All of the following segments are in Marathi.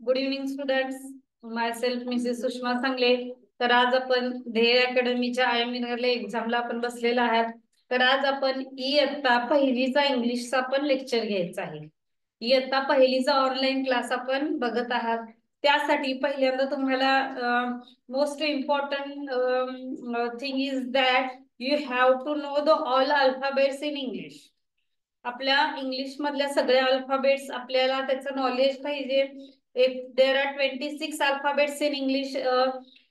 Good evening students. Myself Mrs Sushma Sangle. तर आज आपण ध्येय अकॅडमीच्या आयएमएल एक्झामला आपण बसलेला आहात. तर आज आपण इयत्ता पहिलीचा इंग्लिशचा पण लेक्चर घ्यायचा आहे. इयत्ता पहिलीचा ऑनलाईन क्लास आपण बघत आहात. त्यासाठी पहिल्यांदा तुम्हाला most important thing is that you have to know the all alphabets in English. आपल्या इंग्लिश मधल्या सगळ्या अल्फाबेट्स आपल्याला त्याचं नॉलेज पाहिजे. If there are 26 alphabets in English,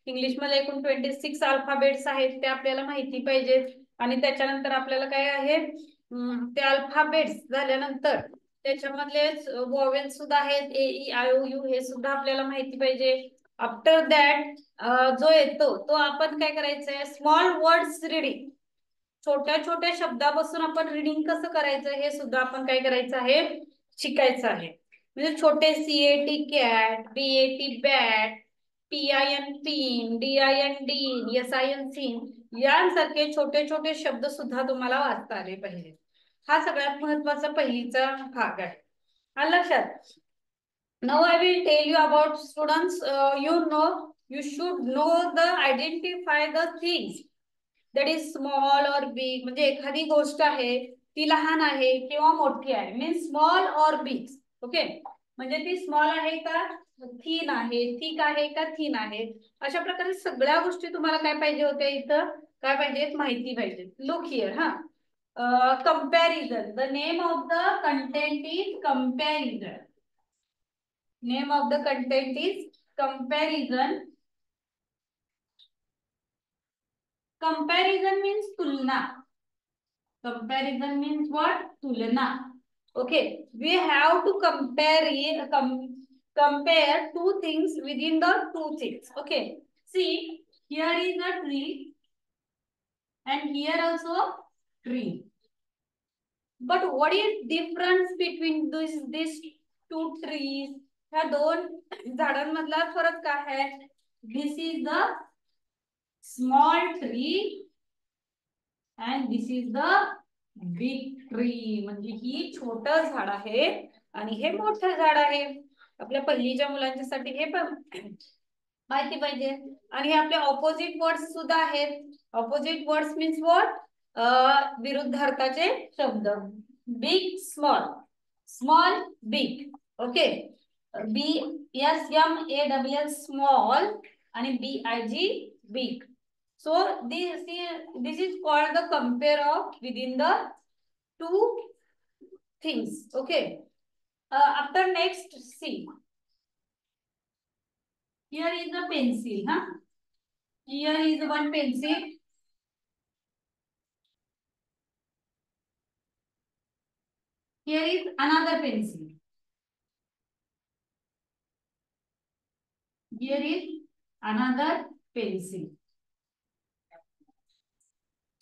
English मध्ये एकूण 26 अल्फाबेट्स आहेत ते आपल्याला माहिती पाहिजेत. आणि त्याच्यानंतर आपल्याला काय आहे, ते अल्फाबेट्स झाल्यानंतर त्याच्यामधले वॉवेल सुद्धा आहेत, ए ई आय ओ यू, हे सुद्धा आपल्याला माहिती पाहिजे. आफ्टर दॅट जो येतो तो आपण काय करायचंय, स्मॉल वर्ड्स रीडिंग, छोट्या छोट्या शब्दापासून आपण रीडिंग कसं करायचं हे सुद्धा आपण काय करायचं आहे, शिकायचं आहे. म्हणजे छोटे CAT cat, BAT bat, PIN pin, DIN din, SIN sin यांसारखे छोटे छोटे शब्द सुद्धा तुम्हाला वाचता आले पाहिजे. हा सगळ्यात महत्वाचा पहिलीचा भाग आहे. आलं लक्षात? Now I will tell you about students. You should know the identify the things that is small और बिग. म्हणजे एखादी गोष्ट आहे ती लहान आहे किंवा मोठी आहे, मीन्स स्मॉल और बिग. ओके, म्हणजे ती स्मॉल आहे का थिन आहे, थिक आहे का थिन आहे, अशा प्रकारे सगळ्या गोष्टी तुम्हाला काय पाहिजे होत्या, इथं काय पाहिजे, माहिती पाहिजे. Look here. Comparison. The name of the content is comparison. Name of the content is comparison. Comparison means tulna. Comparison means what? Tulna. Okay, we have to compare two things within the two things. Okay, see, here is a tree and here also tree. But what is difference between these two trees? ह्या दोन झाडांमधला फरक काय आहे? This is the small tree and this is the big tree. म्हणजे ही छोटं झाड आहे आणि हे मोठं झाड आहे. आपल्या पहिलीच्या मुलांच्यासाठी हे पण माहिती पाहिजे. आणि हे आपले ऑपोजिट वर्ड्स सुद्धा आहेत. Opposite words means what? विरुद्धार्थाचे शब्द. Big small, small big. Okay, BSMALL small आणि BIG big. So this is called the compare of within the two things. Okay. After next, see. Here is a pencil. Here is one pencil. Here is another pencil. Here is another pencil.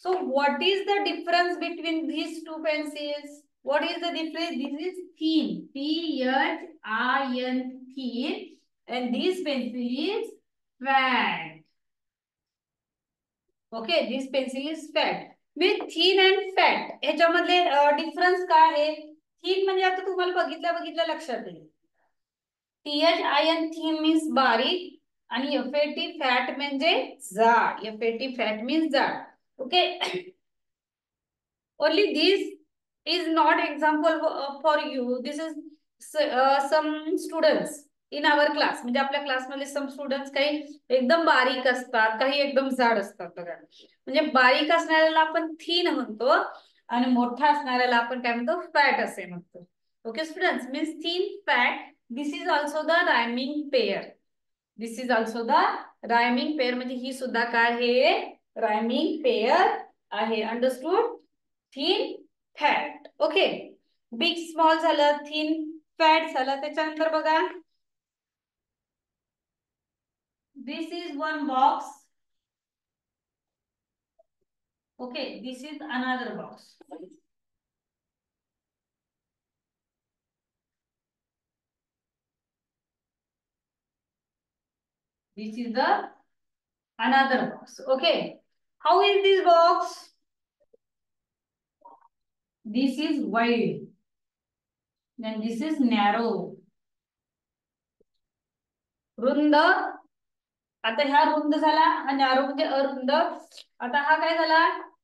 So what is the difference between these two pencils? What is the difference? This is thin, THIN, thin, and this pencil is fat. Okay, this pencil is fat. With thin and fat ह्याच्यामधले डिफरन्स काय आहे? thin म्हणजे आता तुम्हाला बघितल्या लक्षात येईल. THIN thin means बारीक आणि FAT फॅट म्हणजे जाड. FAT फॅट means जाड. Okay. Only this is not example for you. This is some students in our class. म्हणजे आपल्या क्लासमध्ये सम स्टुडंट्स काही एकदम बारीक असतात, काही एकदम जाड असतात. बघा, म्हणजे बारीक असणाऱ्याला आपण थिन म्हणतो आणि मोठा असणाऱ्याला आपण काय म्हणतो, फॅट असे म्हणतो. Okay students, means thin, fat. This is also the rhyming pair. This is also the rhyming pair. म्हणजे ही सुद्धा काय आहे, रायमिंग पेअर आहे. Understood? Thin, fat. Okay, big small झालं, थिन फॅट झालं. त्याच्यानंतर बघा, this is one box. Okay, this is another box. This is the another box. Okay, how is this box? This is wide, then this is narrow. रुंद, आता ह्या रुंद झाला, हा नॅरो म्हणजे अरुंद. आता हा काय झाला,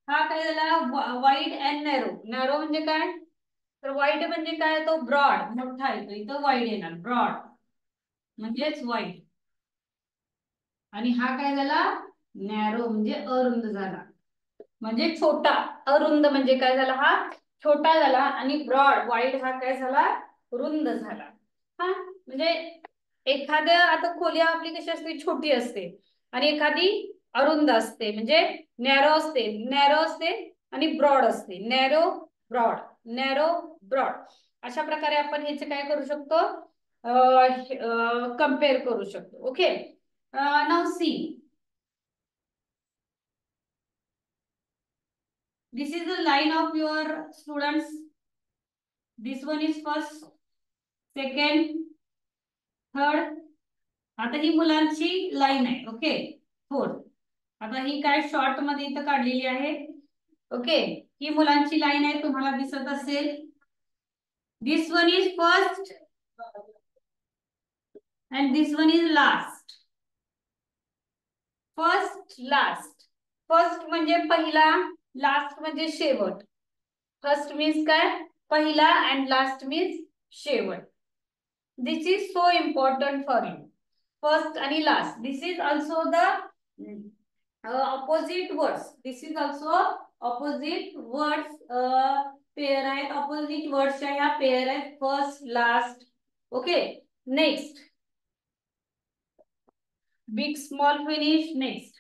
हा काय झाला वाईड अँड नॅरो. नॅरो म्हणजे काय, तर वाईड म्हणजे काय, तो ब्रॉड मोठा येतो, इथं वाईड येणार, ब्रॉड म्हणजेच वाईड. आणि हा काय झाला नॅरो म्हणजे अरुंद झाला, म्हणजे छोटा. अरुंद म्हणजे काय झाला, हा छोटा झाला. आणि ब्रॉड वाईड हा काय झाला, रुंद झाला. हा म्हणजे एखाद्या, आता खोली आपली कशी असते, छोटी असते, आणि एखादी अरुंद असते, म्हणजे नॅरो असते, नॅरो असते आणि ब्रॉड असते, नॅरो ब्रॉड, नॅरो ब्रॉड. अशा प्रकारे आपण ह्याचे काय करू शकतो, कम्पेअर करू शकतो. Okay, now see, this is the line of your students. This one is first, second, third. आता ही मुलांची लाईन आहे. Okay, fourth. आता ही काय शॉर्ट मध्ये इथं काढलेली आहे. ओके, ही मुलांची लाईन आहे, तुम्हाला दिसत असेल. This one is first and this one is last. First last, first म्हणजे पहिला, लास्ट म्हणजे शेवट. फर्स्ट मीन्स काय, पहिला, and लास्ट मीन्स शेवट. This is so important for you. First आणि last, this is also the opposite words. This is also opposite words, pair आहेत. ऑपोजिट वर्ड्सच्या ह्या पेअर आहेत, first last. Okay, next, big small finish. Next,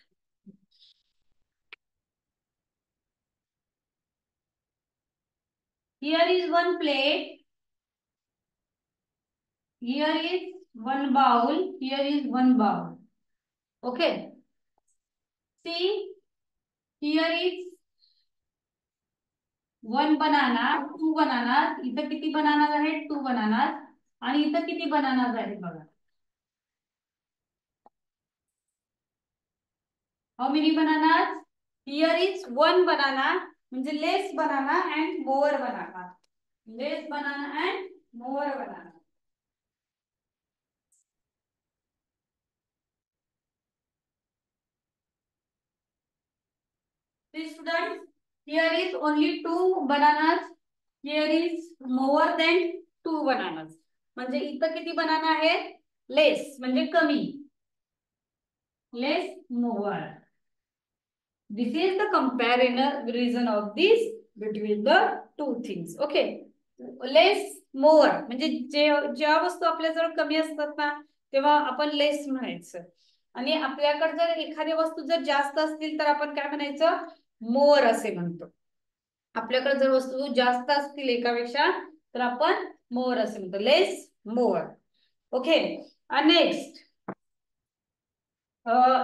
here is one plate, here is one bowl, here is one bowl. Okay, see, here is one banana, two bananas. इथं किती बनानाज आहेत, टू बनानाज. आणि इथं किती बनानाज आहेत बघा, how many bananas. Here is one banana, म्हणजे less banana and more banana, less banana and more banana. See students, here is only two bananas, here is more than two bananas. म्हणजे इथं किती बनाना आहेत, लेस म्हणजे कमी, less more. This is the comparison of this between the two things. Okay, less more म्हणजे ज्या वस्तू आपल्याजवळ कमी असतात ना, तेव्हा आपण लेस म्हणायचं. आणि आपल्याकडे जर एखाद्या वस्तू जर जास्त असतील तर आपण काय म्हणायचं, मोर असे म्हणतो. आपल्याकडे जर वस्तू जास्त असतील एकापेक्षा तर आपण मोर असे म्हणतो, लेस मोर. ओके, नेक्स्ट,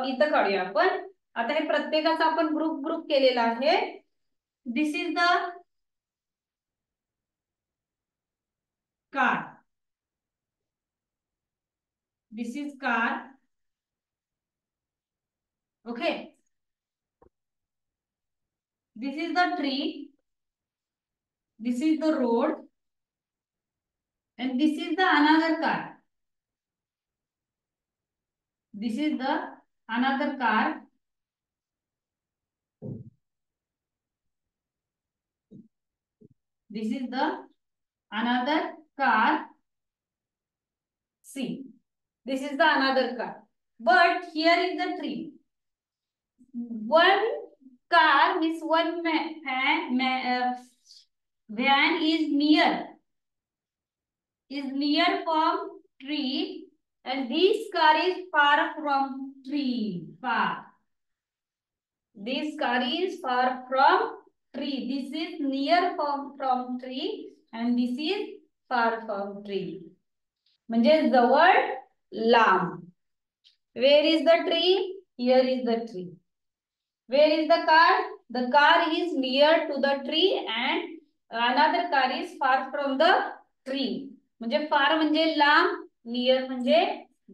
इथं काढूया आपण. आता हे प्रत्येकाचा आपण ग्रुप ग्रुप केलेला आहे. This is the car, this is car. Okay, this is the tree, this is the road, and this is the another car. This is the another car. This is the another car. See, this is the another car. But here is the tree. One car means one van is near from tree, and this car is far from tree. Far. This car is far from tree. This is near from tree, and this is far from tree. म्हणजे जवळ लांब. Where is the tree? Here is the tree. Where is the car? The car is near to the tree and another car is far from the tree. म्हणजे far म्हणजे लांब, near म्हणजे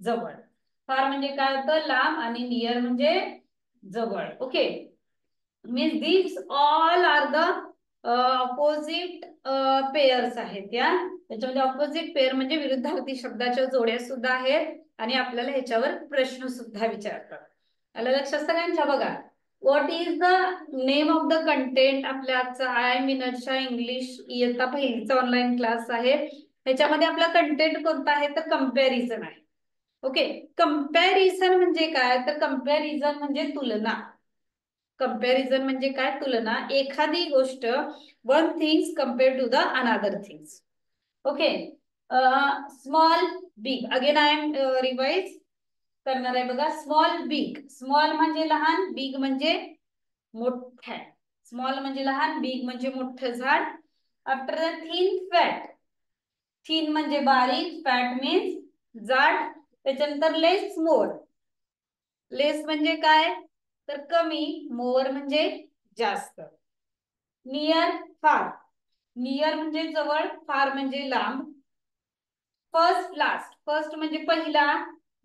जवळ. far म्हणजे काय होतं, लांब, आणि near म्हणजे जवळ. Okay, means these all are the opposite pairs आहेत या. त्याच्यामध्ये ऑपोजिट पेअर म्हणजे विरुद्धार्थी शब्दाच्या जोड्या सुद्धा आहेत आणि आपल्याला ह्याच्यावर प्रश्न सुद्धा विचारतात. आलं लक्षात सगळ्यांच्या? बघा, what is the name of the content आपल्या आजचा आय मिनटच्या इंग्लिश इयत्ता पहिलीचा ऑनलाईन क्लास आहे. ह्याच्यामध्ये आपला कंटेंट कोणता आहे तर कम्पॅरिझन आहे. ओके, कम्पॅरिझन म्हणजे काय तर कम्पॅरिझन म्हणजे तुलना. कम्पॅरिझन म्हणजे काय? तुलना. एखादी गोष्ट one things compare to the another things. Okay, small big. Again I am revise करणार आहे बघा. Small big. स्मॉल म्हणजे लहान, बिग म्हणजे मोठं. स्मॉल म्हणजे लहान, बिग म्हणजे मोठं झाड. After the thin fat. Thin म्हणजे बारीक, फॅट मीन्स जाड. त्याच्यानंतर लेस मोर. लेस म्हणजे काय तर कमी, मोर म्हणजे जास्त. नियर फार. नियर म्हणजे जवळ, फार म्हणजे लांब. First last. फर्स्ट म्हणजे पहिला,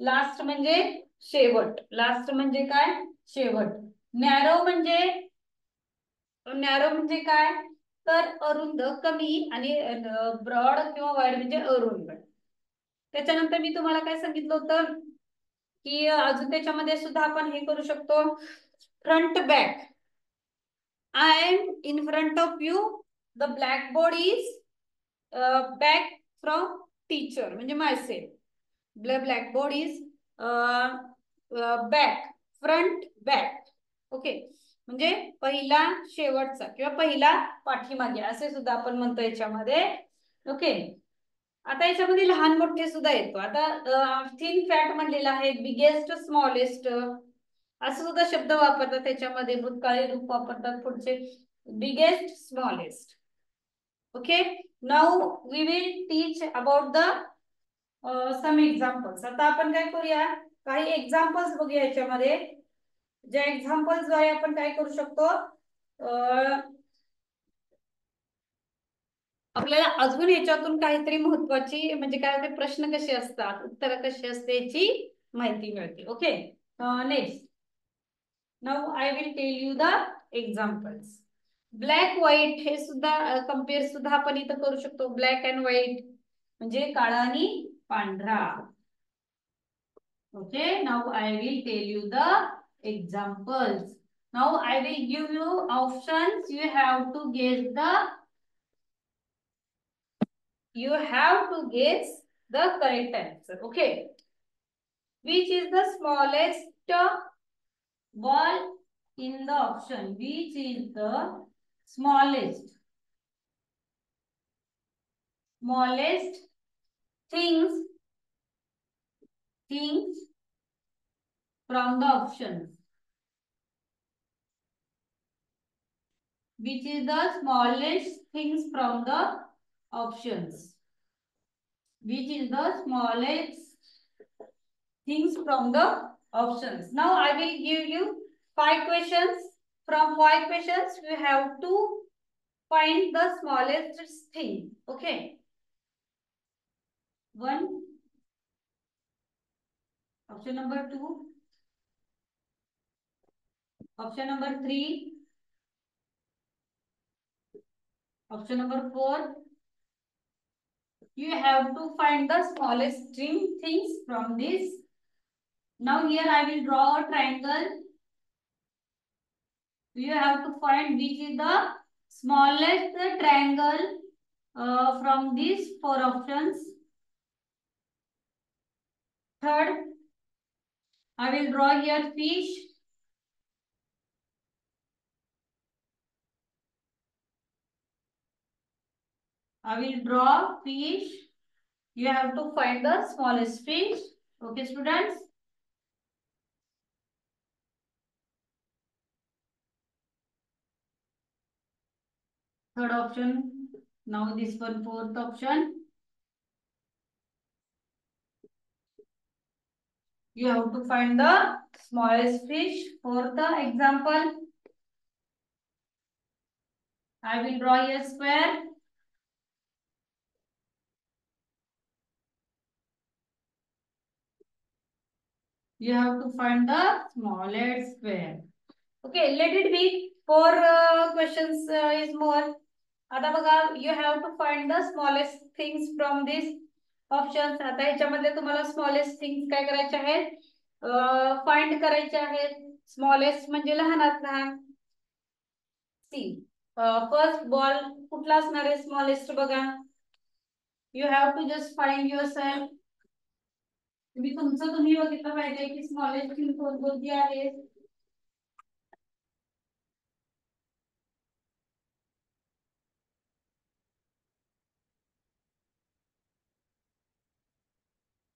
लास्ट म्हणजे शेवट. लास्ट म्हणजे काय? शेवट. नॅरो म्हणजे, नॅरो म्हणजे काय तर अरुंद, कमी. आणि ब्रॉड किंवा वाईड म्हणजे अरुंद. त्याच्यानंतर मी तुम्हाला काय सांगितलं होतं की अजून त्याच्यामध्ये सुद्धा आपण हे करू शकतो, front back. I am in front of you. The blackboard is back from teacher म्हणजे myself. Blackboard is back, front, back. Okay, म्हणजे पहिला शेवटचा किंवा पहिला पाठीमागे असे सुद्धा आपण म्हणतो याच्यामध्ये. ओके, आता याच्यामध्ये लहान मोठे सुद्धा येतो. आता थिन फॅट म्हणलेला आहे, बिगेस्ट, स्मॉलेस्ट असं सुद्धा शब्द वापरतात त्याच्यामध्ये. भूतकाळी रूप वापरतात पुढचे, biggest, smallest. Okay, now we will teach about the some examples. आता आपण काय करूया, काही एक्झाम्पल्स बघूया याच्यामध्ये. ज्या एक्झाम्पल्स द्वारे आपण काय करू शकतो, आपल्याला अजून याच्यातून काहीतरी महत्वाची म्हणजे काय होते, प्रश्न कसे असतात, उत्तर कशी असते याची माहिती मिळते. Okay, next. Now I will tell you the examples. Black white हे सुद्धा कम्पेअर सुद्धा आपण इथं करू शकतो. ब्लॅक अँड व्हाईट म्हणजे काळा आणि पांढरा. Okay, now I will tell you the examples. Now I will give you options. You have to guess the correct answer. Okay, which is the smallest ball in the option? Which is the smallest things from the options? Which is the smallest things from the options? Which is the smallest things from the options? Now I will give you 5 questions. From 5 questions you have to find the smallest thing. Okay, 1, option number 2, option number 3, option number 4. You have to find the smallest things from this. Now here I will draw a triangle. You have to find which is the smallest triangle from these 4 options. Third, I will draw here fish. I will draw fish. You have to find the smallest fish. Okay, students. Third option. Now this one, fourth option. You have to find the smallest fish. For the example, I will draw a square. You have to find the smallest square. Okay, let it be. 4 questions is more. आता बघा, you have to find the smallest things from this options. आता ह्याच्यामध्ये तुम्हाला स्मॉलेस्ट थिंग्स काय करायचे आहेत, फाइंड करायचे आहेत. स्मॉलेस्ट म्हणजे लहानात लहान. सी फर्स्ट बॉल कुठला असणार आहे स्मॉलेस्ट बघा. You have to just find yourself. तुम्ही बघितलं पाहिजे की स्मॉलेस्ट थिंग कोणती आहे.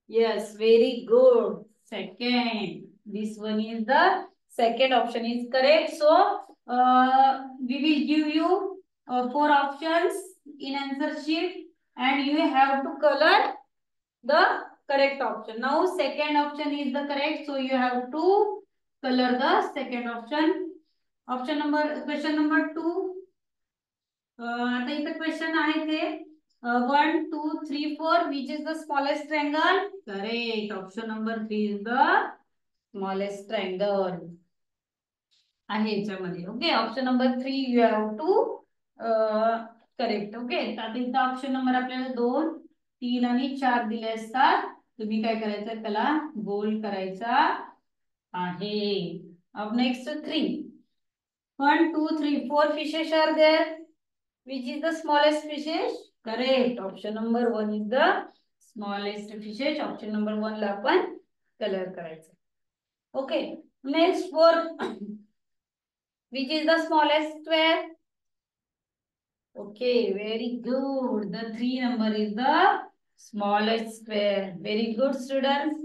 Yes, very good. Second. This one is the second option is correct. So, we will give you four options in answer sheet and you have to color the correct option. Now, second option is the correct. So, you have to color the second option. Question number 2. आता इथं क्वेश्चन आहे ते 1 2 3 4 which is the smallest triangle. Correct. Option number 3 is the smallest triangle आहे याच्यामध्ये. Okay, option number 3 you have to correct. Okay, आता इथं ऑप्शन नंबर आपल्याला 2 3 आणि 4 दिले असतात. तुम्ही काय करायचं, त्याला गोल करायचा आहे. अब next 3 1 2 3 4 fishes are there. Which is the smallest fishes? Correct. Option number 1 is the smallest fishes. Option number 1 ला आपण कलर करायचं. Okay. Next 4. Which is the smallest square? Okay, very good. The 3 number is the smallest square. Very good students.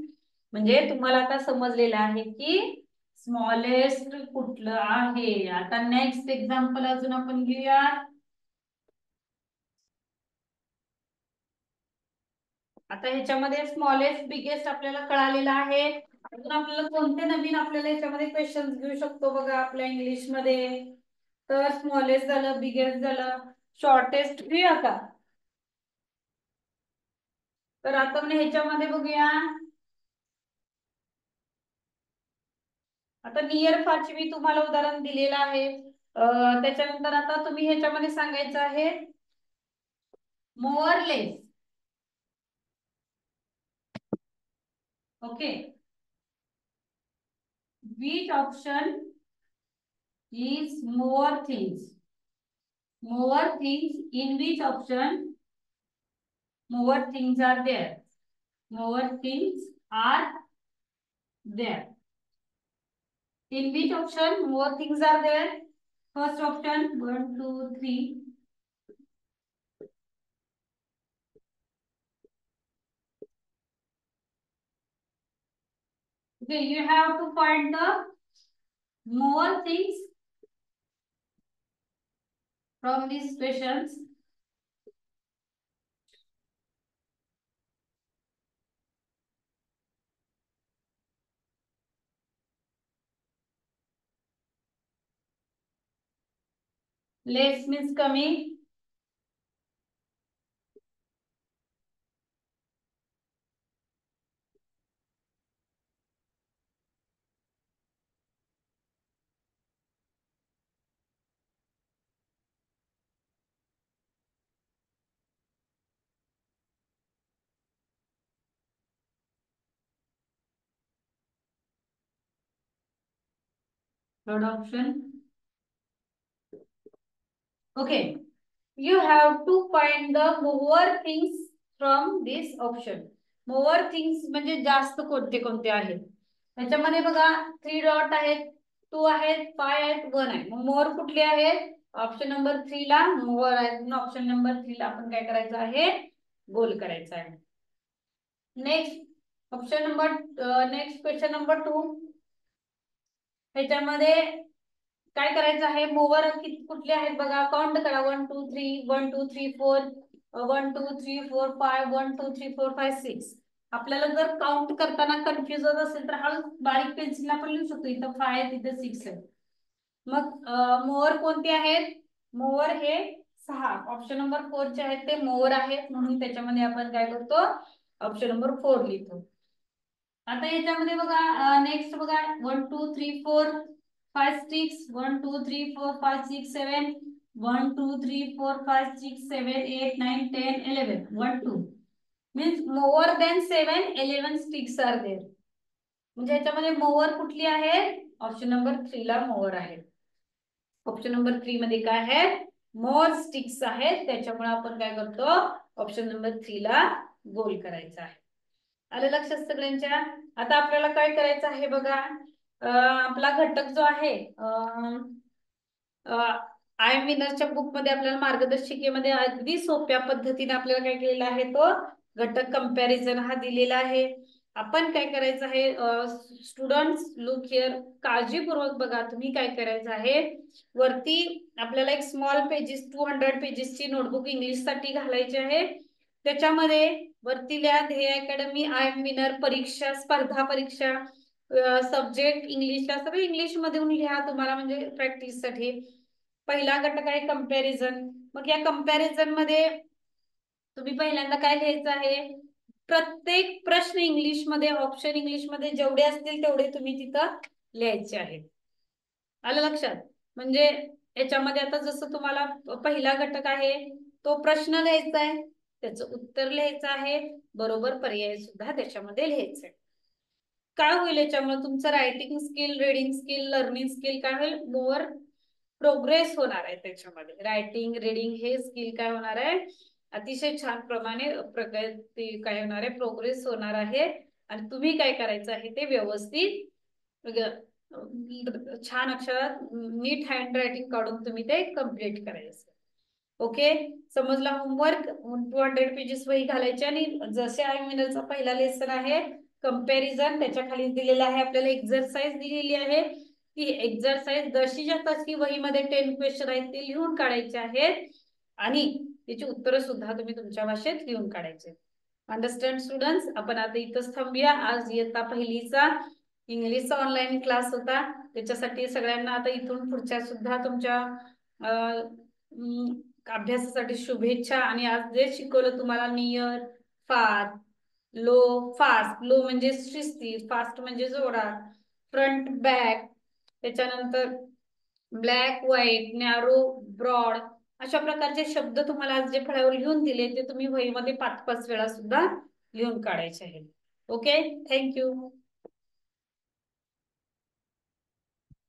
म्हणजे तुम्हाला आता समजलेलं आहे की स्मॉलेस्ट कुठलं आहे. आता नेक्स्ट एक्झाम्पल अजून आपण घेऊया. आता ह्याच्यामध्ये स्मॉलेस्ट बिगेस्ट आपल्याला कळालेलं आहे. अजून आपल्याला कोणते नवीन आपल्याला ह्याच्यामध्ये क्वेश्चन घेऊ शकतो बघा आपल्या इंग्लिश मध्ये. तर स्मॉलेस्ट झालं, बिगेस्ट झालं, शॉर्टेस्ट घेऊया का. तर आता म्हणजे ह्याच्यामध्ये बघूया. आता नियर फारची मी तुम्हाला उदाहरण दिलेलं आहे. त्याच्यानंतर आता तुम्ही ह्याच्यामध्ये सांगायचं आहे more less. Okay, which option is more things? More things, in which option more things are there? More things are there. In which option more things are there? First option 1 2 3. Okay, you have to find the more things from these questions. Less means कमी. Third option. Okay, you have to find the more things from this option. More things म्हणजे जास्त कोणते कोणते आहेत त्याच्यामध्ये बघा. 3 डॉट आहेत, 2 आहेत, 5 आहेत, 1 आहे. मग मोर कुठले आहेत? ऑप्शन नंबर 3 ला मोर आहेत. म्हणून ऑप्शन नंबर 3 ला आपण काय करायचं आहे, गोल करायचं आहे. Next option number next question number 2. ह्याच्यामध्ये काय करायचं आहे, मोवर कुठले आहेत बघा. काउंट करा. 1 2 3 1 2 3 4 1 2 3 4 5 1 2 3 4 5 6. आपल्याला जर काउंट करताना कन्फ्युज होत असेल तर हा बारीक पेन्सिलला पण लिहू शकतो. इथं 5 आहे, तिथं 6 आहे. मग मोवर कोणते आहेत? मोवर हे 6 ऑप्शन नंबर 4 चे आहेत ते मोवर आहेत. म्हणून त्याच्यामध्ये आपण काय करतो, ऑप्शन नंबर 4 लिहितो. आता याच्यामध्ये बघा नेक्स्ट बघा 1 2 3 4 5 6 1 2 3 4 5 6 7 1 2 3 4 5 6 7 8 9 10 11 1 2 means more than 7 11 sticks are there. म्हणजे ह्याच्यामध्ये मोवर कुठली आहे? ऑप्शन नंबर 3 ला मोवर आहे. ऑप्शन नंबर 3 मध्ये काय आहे? मोर स्टिक्स आहेत. त्याच्यामुळे आपण काय करतो? ऑप्शन नंबर 3 ला गोल करायचा आहे. आलं लक्षात सगळ्यांच्या? आता आपल्याला काय करायचं आहे बघा, आपला घटक जो आहे आय एम विनरच्या बुक मध्ये आपल्याला मार्गदर्शिकेमध्ये अगदी सोप्या पद्धतीने आपल्याला काय केलेला आहे, तो घटक कंपॅरिझन हा दिलेला आहे. आपण काय करायचं आहे, स्टुडंट्स लुक हिअर, काळजीपूर्वक बघा. तुम्ही काय करायचं आहे, वरती आपल्याला एक स्मॉल पेजेस 200 पेजेसची नोटबुक इंग्लिश साठी घालायची आहे. त्याच्यामध्ये वरती लिहा ध्येय अकॅडमी आय एम विनर परीक्षा, स्पर्धा परीक्षा, सब्जेक्ट इंग्लिशला सगळं इंग्लिश मधून लिहा तुम्हाला, म्हणजे प्रॅक्टिस साठी. पहिला घटक आहे कंपॅरिझन. मग या कंपॅरिझन मध्ये तुम्ही पहिल्यांदा काय लिहायचं आहे, प्रत्येक प्रश्न इंग्लिश मध्ये, ऑप्शन इंग्लिश मध्ये जेवढे असतील तेवढे तुम्ही तिथं लिहायचे आहेत. आलं लक्षात? म्हणजे याच्यामध्ये आता जसं तुम्हाला पहिला घटक आहे तो प्रश्न लिहायचा आहे, त्याचं उत्तर लिहायचं आहे, बरोबर पर्याय सुद्धा त्याच्यामध्ये लिहायचे. काय होईल याच्यामुळे? तुमचं writing skill, reading skill, learning skill काय होईल? मोर प्रोग्रेस होणार आहे त्याच्यामध्ये. रायटिंग रीडिंग हे स्किल काय होणार आहे? अतिशय छान प्रमाणे प्रगती काय होणार आहे? प्रोग्रेस होणार आहे. आणि तुम्ही काय करायचं आहे ते व्यवस्थित छान अक्षरात नीट हँड रायटिंग काढून तुम्ही ते कम्प्लीट करायचं. ओके, समजला? होमवर्क 200 पेजेस वही घालायचे आणि जसे आय विनरचा पहिला लेसन आहे कंपॅरिझन, त्याच्या खाली दिलेला आहे आपल्याला एक्झरसाइज दिलेली आहे. ती एक्झरसाइज जशीच्या तशी वहीमध्ये 10 क्वेश्चन आहेत ते लिहून काढायचे आहेत आणि त्याची उत्तरं सुद्धा तुम्ही तुमच्या भाषेत लिहून काढायचे. Understand students? आपण आता इथंच थांबूया. आज इयत्ता पहिलीचा इंग्लिशचा ऑनलाईन क्लास होता, त्याच्यासाठी सगळ्यांना आता इथून पुढच्या सुद्धा तुमच्या अभ्यासासाठी शुभेच्छा. आणि आज जे शिकवलं तुम्हाला नियर, फार, लो, फास्ट, लो म्हणजे शिस्ती, फास्ट म्हणजे जोरात, फ्रंट बॅक, त्याच्यानंतर ब्लॅक व्हाईट, नॅरो ब्रॉड, अशा प्रकारचे शब्द तुम्हाला आज जे फळ्यावर लिहून दिले ते तुम्ही वहीमध्ये 5-5 वेळा सुद्धा लिहून काढायचे आहेत. Okay, thank you.